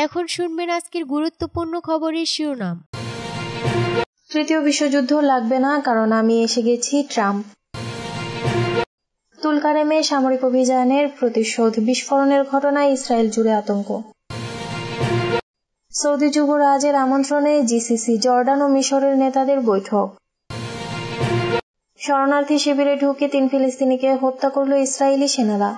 এখন শুনবেন আজকের গুরুত্বপূর্ণ খবরের শিরোনাম। তৃতীয় বিশ্বযুদ্ধ লাগবে না, কারণ আমি এসে গেছি, ট্রাম্প। তুলকারেমে সামরিক অভিযানের প্রতিশোধ, বিস্ফোরণের ঘটনায় ইসরায়েল জুড়ে আতঙ্ক। সৌদি যুবরাজের আমন্ত্রণে জিসিসি, জর্ডান ও মিশরের নেতাদের বৈঠক। শরণার্থী শিবিরে ঢুকে 3 ফিলিস্তিনিকে হত্যা করল ইসরায়েলি সেনারা।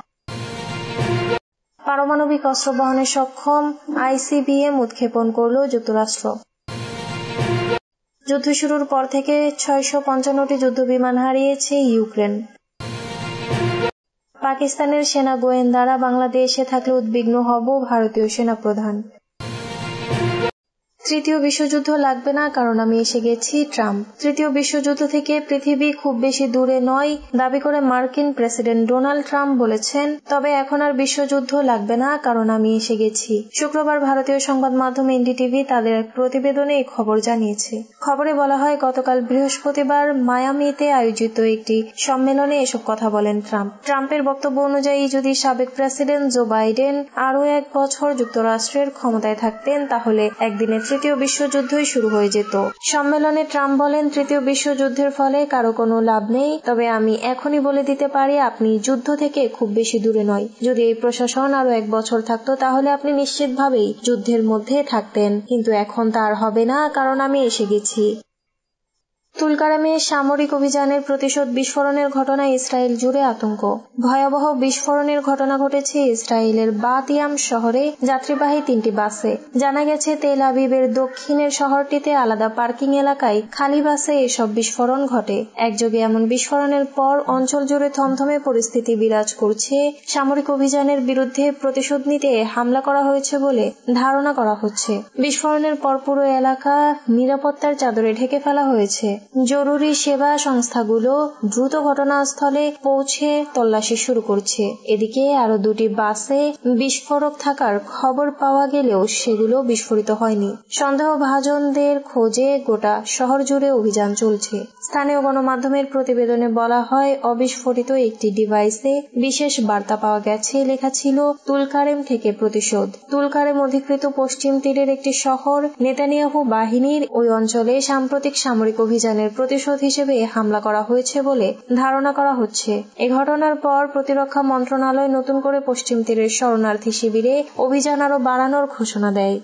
পারমাণবিক অস্ত্র বহনে সক্ষম আইসিবিএম উৎক্ষেপণ করল যুক্তরাষ্ট্র। যুদ্ধ শুরুর পর থেকে 655টি যুদ্ধবিমান হারিয়েছে ইউক্রেন। পাকিস্তানের সেনা গোয়েন্দারা বাংলাদেশে থাকলে উদ্বিগ্ন হব, ভারতীয় সেনাপ্রধান। তৃতীয় বিশ্বযুদ্ধ লাগবে না, কারণ আমি এসে গেছি, ট্রাম্প। তৃতীয় বিশ্বযুদ্ধ থেকে পৃথিবী খুব বেশি দূরে নয় দাবি করে মার্কিন প্রেসিডেন্ট ডোনাল্ড ট্রাম্প বলেছেন, তবে এখন আর বিশ্বযুদ্ধ লাগবে না, কারণ আমি এসে গেছি। শুক্রবার ভারতীয় সংবাদ মাধ্যম এনডিটিভি তাদের এক প্রতিবেদনে এই খবর জানিয়েছে। খবরে বলা হয়, গতকাল বৃহস্পতিবার মায়ামিতে আয়োজিত একটি সম্মেলনে এসব কথা বলেন ট্রাম্প। ট্রাম্পের বক্তব্য অনুযায়ী যদি সাবেক প্রেসিডেন্ট জো বাইডেন আরও 1 বছর যুক্তরাষ্ট্রের ক্ষমতায় থাকতেন, তাহলে একদিনে তৃতীয় বিশ্বযুদ্ধই শুরু হয়ে যেত। সম্মেলনে ট্রাম্প বলেন, তৃতীয় বিশ্বযুদ্ধের ফলে কারো কোনো লাভ নেই, তবে আমি এখনই বলে দিতে পারি আপনি যুদ্ধ থেকে খুব বেশি দূরে নয়। যদি এই প্রশাসন আরো 1 বছর থাকতো, তাহলে আপনি নিশ্চিতভাবেই যুদ্ধের মধ্যে থাকতেন, কিন্তু এখন তা আর হবে না, কারণ আমি এসে গেছি। তুলকারেমে সামরিক অভিযানের প্রতিশোধ, বিস্ফোরণের ঘটনায় ইসরায়েল জুড়ে আতঙ্ক। ভয়াবহ বিস্ফোরণের ঘটনা ঘটেছে ইসরায়েলের বাত-ইয়াম শহরে যাত্রীবাহী 3টি বাসে। জানা গেছে, তেল আবিবের দক্ষিণের শহরটিতে আলাদা পার্কিং এলাকায় খালি বাসে এসব বিস্ফোরণ ঘটে। একযোগে এমন বিস্ফোরণের পর অঞ্চল জুড়ে থমথমে পরিস্থিতি বিরাজ করছে। সামরিক অভিযানের বিরুদ্ধে প্রতিশোধ নিতে হামলা করা হয়েছে বলে ধারণা করা হচ্ছে। বিস্ফোরণের পর পুরো এলাকা নিরাপত্তার চাদরে ঢেকে ফেলা হয়েছে। জরুরি সেবা সংস্থাগুলো দ্রুত ঘটনাস্থলে পৌঁছে তল্লাশি শুরু করছে। এদিকে আরো 2টি বাসে বিস্ফোরক থাকার খবর পাওয়া গেলেও সেগুলো বিস্ফোরিত হয়নি। সন্দেহভাজনদের খোঁজে গোটা শহর জুড়ে অভিযান চলছে। স্থানীয় গণমাধ্যমের প্রতিবেদনে বলা হয়, অবিস্ফোরিত একটি ডিভাইসে বিশেষ বার্তা পাওয়া গেছে। লেখা ছিল, তুলকারেম থেকে প্রতিশোধ। তুলকারেম অধিকৃত পশ্চিম তীরের একটি শহর। নেতানিয়াহু বাহিনীর ওই অঞ্চলে সাম্প্রতিক সামরিক অভিযানের প্রতিশোধ হিসেবে হামলা করা হয়েছে বলে ধারণা করা হচ্ছে। এ ঘটনার পর প্রতিরক্ষা মন্ত্রণালয় নতুন করে পশ্চিম তীরের শরণার্থী শিবিরে অভিযান আরো বাড়ানোর ঘোষণা দেয়।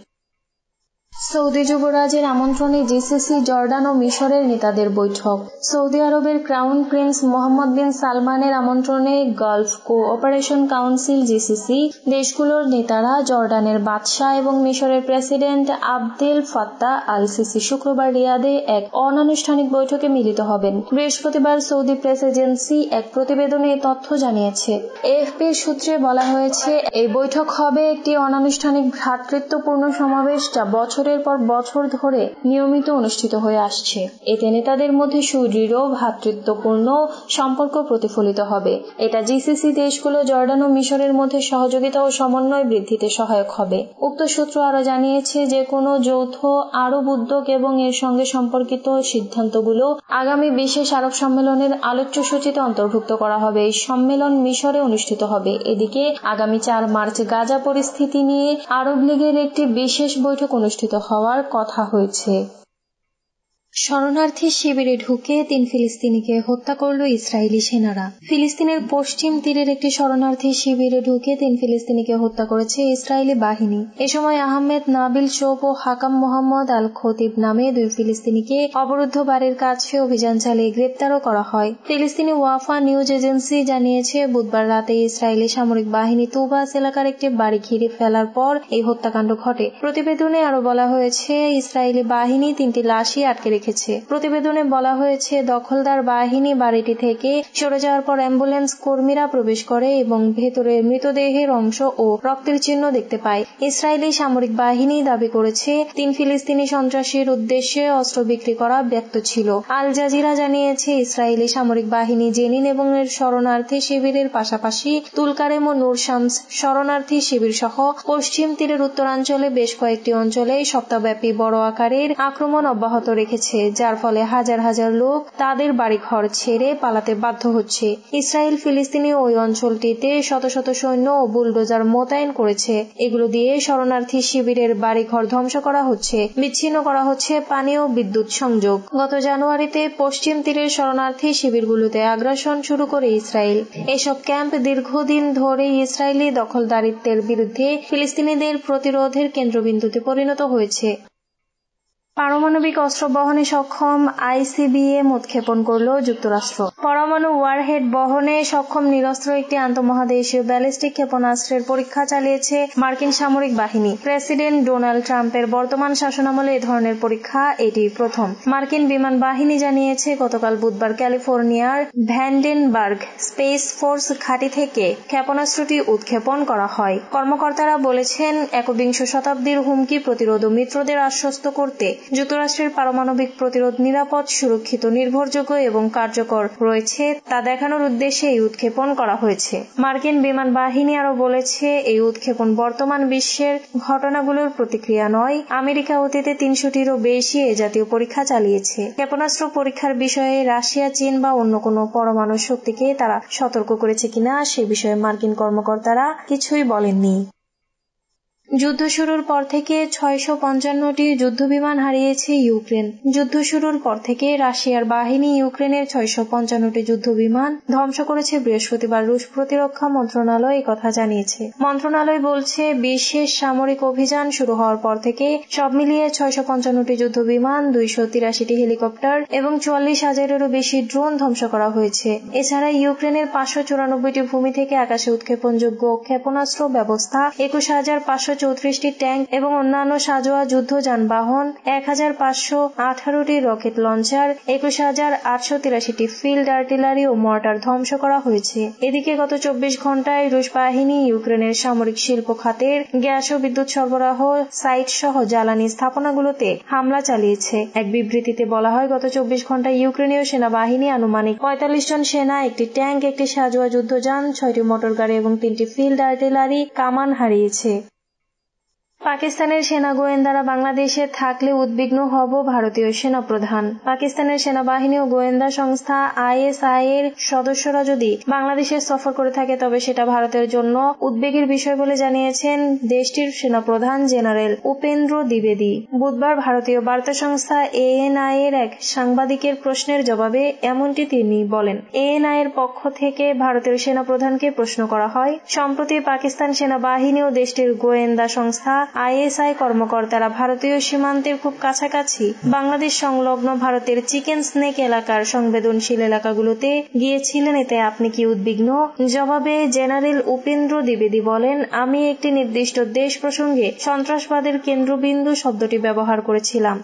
সৌদি যুবরাজের আমন্ত্রণে জিসিসি, জর্ডান ও মিশরের নেতাদের বৈঠক। সৌদি আরবের ক্রাউন প্রিন্স মোহাম্মদ বিন সালমানের আমন্ত্রণে গালফ কোঅপারেশন কাউন্সিল জিসিসি দেশগুলোর নেতারা জর্ডানের বাদশাহ এবং মিশরের president Abdel Fattah al CC শুক্রবার রিয়াদে এক অনানুষ্ঠানিক বৈঠকে মিলিত হবেন। বৃহস্পতিবার সৌদি প্রেস এজেন্সি এক প্রতিবেদনে এই তথ্য জানিয়েছে। এএফপির সূত্রে বলা হয়েছে, এই বৈঠক হবে একটি অনানুষ্ঠানিক ভ্রাতৃত্বপূর্ণ সমাবেশ, যা বছরের পর বছর ধরে নিয়মিত অনুষ্ঠিত হয়ে আসছে। এতে নেতাদের মধ্যে সুদৃঢ় ভ্রাতৃত্বপূর্ণ সম্পর্ক প্রতিফলিত হবে। এটা জিসিসি দেশগুলো জর্ডান ও মিশরের মধ্যে সহযোগিতা ও সমন্বয় বৃদ্ধিতে সহায়ক হবে। উক্ত সূত্র আরো জানিয়েছে, যে কোনো যৌথ আরব উদ্যোগ এবং এর সঙ্গে সম্পর্কিত সিদ্ধান্তগুলো আগামী বিশেষ আরব সম্মেলনের আলোচ্য সূচিতে অন্তর্ভুক্ত করা হবে। এই সম্মেলন মিশরে অনুষ্ঠিত হবে। এদিকে আগামী 4 মার্চ গাজা পরিস্থিতি নিয়ে আরব লীগের একটি বিশেষ বৈঠক অনুষ্ঠিত হওয়ার কথা হয়েছে। শরণার্থী শিবিরে ঢুকে 3 ফিলিস্তিনিকে হত্যা করল ইসরায়েলি সেনারা। ফিলিস্তিনের পশ্চিম তীরের একটি শরণার্থী শিবিরে ঢুকে 3 ফিলিস্তিনিকে হত্যা করেছে ইসরায়েলি বাহিনী। এ সময় আহমেদ নাবিল শোপ ও হাকাম মোহাম্মদ আল খতিব নামে 2 ফিলিস্তিনিকে অবরুদ্ধ বাড়ির কাছে অভিযান চালিয়ে গ্রেপ্তারও করা হয়। ফিলিস্তিনি ওয়াফা নিউজ এজেন্সি জানিয়েছে, বুধবার রাতে ইসরায়েলি সামরিক বাহিনী তুবাস এলাকার একটি বাড়ি ঘিরে ফেলার পর এই হত্যাকাণ্ড ঘটে। প্রতিবেদনে আরো বলা হয়েছে, ইসরায়েলি বাহিনী 3টি লাশই আটকে রেখেছে। প্রতিবেদনে বলা হয়েছে, দখলদার বাহিনী বাড়িটি থেকে সরে যাওয়ার পর অ্যাম্বুলেন্স কর্মীরা প্রবেশ করে এবং ভেতরে মৃতদেহের অংশ ও রক্তের চিহ্ন দেখতে পায়। ইসরায়েলি সামরিক বাহিনী দাবি করেছে, 3 ফিলিস্তিনি সন্ত্রাসীর উদ্দেশ্যে অস্ত্র বিক্রি করা ব্যক্ত ছিল। আল জাজিরা জানিয়েছে, ইসরায়েলি সামরিক বাহিনী জেনিন এবং এর শরণার্থী শিবিরের পাশাপাশি তুলকারেম ও নূর শামস শরণার্থী শিবির সহ পশ্চিম তীরের উত্তরাঞ্চলে বেশ কয়েকটি অঞ্চলে সপ্তাহব্যাপী বড় আকারের আক্রমণ অব্যাহত রেখেছে। হয়েছে, যার ফলে হাজার হাজার লোক তাদের বাড়িঘর ছেড়ে পালাতে বাধ্য হচ্ছে। ইসরায়েল ফিলিস্তিনি ওই অঞ্চলটিতে শত শত সৈন্য ও বুলডোজার মোতায়েন করেছে। এগুলো দিয়ে শরণার্থী শিবিরের বাড়িঘর ধ্বংস করা হচ্ছে, বিচ্ছিন্ন করা হচ্ছে পানি ও বিদ্যুৎ সংযোগ। গত জানুয়ারিতে পশ্চিম তীরের শরণার্থী শিবিরগুলোতে আগ্রাসন শুরু করে ইসরায়েল। এসব ক্যাম্প দীর্ঘদিন ধরে ইসরায়েলি দখলদারিত্বের বিরুদ্ধে ফিলিস্তিনিদের প্রতিরোধের কেন্দ্রবিন্দুতে পরিণত হয়েছে। পারমাণবিক অস্ত্র বহনে সক্ষম আইসিবিএম উৎক্ষেপণ করল যুক্তরাষ্ট্র। পরমাণু ওয়ারহেড বহনে সক্ষম নিরস্ত্র একটি আন্তঃমহাদেশীয় ব্যালিস্টিক ক্ষেপণাস্ত্রের পরীক্ষা চালিয়েছে মার্কিন সামরিক বাহিনী। প্রেসিডেন্ট ডোনাল্ড ট্রাম্পের বর্তমান শাসনামলে এ ধরনের পরীক্ষা এটি প্রথম। মার্কিন বিমান বাহিনী জানিয়েছে, গতকাল বুধবার ক্যালিফোর্নিয়ার ভ্যান্ডেনবার্গ স্পেস ফোর্স ঘাঁটি থেকে ক্ষেপণাস্ত্রটি উৎক্ষেপণ করা হয়। কর্মকর্তারা বলেছেন, একবিংশ শতাব্দীর হুমকি প্রতিরোধ ও মিত্রদের আশ্বস্ত করতে যুক্তরাষ্ট্রের পারমাণবিক প্রতিরোধ নিরাপদ, সুরক্ষিত, নির্ভরযোগ্য এবং কার্যকর রয়েছে তা দেখানোর উদ্দেশ্যে এই উৎক্ষেপণ করা হয়েছে। মার্কিন বিমান বাহিনী আরও বলেছে, এই উৎক্ষেপণ বর্তমান বিশ্বের ঘটনাগুলোর প্রতিক্রিয়া নয়। আমেরিকা অতীতে ৩০০টিরও বেশি এ জাতীয় পরীক্ষা চালিয়েছে। ক্ষেপণাস্ত্র পরীক্ষার বিষয়ে রাশিয়া, চীন বা অন্য কোনো পরমাণু শক্তিকে তারা সতর্ক করেছে কিনা সে বিষয়ে মার্কিন কর্মকর্তারা কিছুই বলেননি। যুদ্ধ শুরুর পর থেকে ৬৫৫টি যুদ্ধবিমান হারিয়েছে ইউক্রেন। যুদ্ধ শুরুর পর থেকে রাশিয়ার বাহিনী ইউক্রেনের ৬৫৫টি যুদ্ধবিমান ধ্বংস করেছে। বৃহস্পতিবার রুশ প্রতিরক্ষা মন্ত্রণালয় কথা জানিয়েছে। মন্ত্রণালয় বলছে, বিশেষ সামরিক অভিযান শুরু হওয়ার পর থেকে সব মিলিয়ে ৬৫৫টি যুদ্ধবিমান, ২৮৩টি হেলিকপ্টার এবং ৪৪,০০০-এরও বেশি ড্রোন ধ্বংস করা হয়েছে। এছাড়া ইউক্রেনের ৫৯৪টি ভূমি থেকে আকাশে উৎক্ষেপণযোগ্য ক্ষেপণাস্ত্র ব্যবস্থা, ২১,৫34টি ট্যাঙ্ক এবং অন্যান্য সাঁজোয়া যুদ্ধ যানবাহন, ১,৫১৮টি রকেট লঞ্চার, ২১,৮৮৩টি ফিল্ড আর্টিলারি ও মর্টার ধ্বংস করা হয়েছে। এদিকে গত ২৪ ঘণ্টায় রুশ বাহিনী ইউক্রেনের সামরিক শিল্প খাতের গ্যাস ও বিদ্যুৎ সরবরাহ সাইট সহ জ্বালানি স্থাপনাগুলোতে হামলা চালিয়েছে। এক বিবৃতিতে বলা হয়, গত ২৪ ঘণ্টায় ইউক্রেনীয় সেনাবাহিনী আনুমানিক ৪৫ জন সেনা, একটি ট্যাঙ্ক, একটি সাঁজোয়া যুদ্ধযান, ৬টি মোটর গাড়ি এবং ৩টি ফিল্ড আর্টিলারি কামান হারিয়েছে। পাকিস্তানের সেনা গোয়েন্দারা বাংলাদেশে থাকলে উদ্বিগ্ন হব ভারতীয় সেনাপ্রধান। পাকিস্তানের সেনাবাহিনী ও গোয়েন্দা সংস্থা আইএসআই এর সদস্যরা যদি বাংলাদেশে সফর করে থাকে তবে সেটা ভারতের জন্য উদ্বেগের বিষয় বলে জানিয়েছেন দেশটির সেনাপ্রধান জেনারেল উপেন্দ্র দ্বিবেদী। বুধবার ভারতীয় বার্তা সংস্থা এএনআই এর এক সাংবাদিকের প্রশ্নের জবাবে এমনটি তিনি বলেন। এএনআই এর পক্ষ থেকে ভারতের সেনাপ্রধানকে প্রশ্ন করা হয়, সম্প্রতি পাকিস্তান সেনাবাহিনী ও দেশটির গোয়েন্দা সংস্থা আইএসআই কর্মকর্তারা ভারতীয় সীমান্তের খুব কাছাকাছি বাংলাদেশ সংলগ্ন ভারতের চিকেন স্নেক এলাকার সংবেদনশীল এলাকাগুলোতে গিয়েছিলেন, এতে আপনি কি উদ্বিগ্ন? জবাবে জেনারেল উপেন্দ্র দ্বিবেদী বলেন, আমি একটি নির্দিষ্ট দেশ প্রসঙ্গে সন্ত্রাসবাদের কেন্দ্রবিন্দু শব্দটি ব্যবহার করেছিলাম।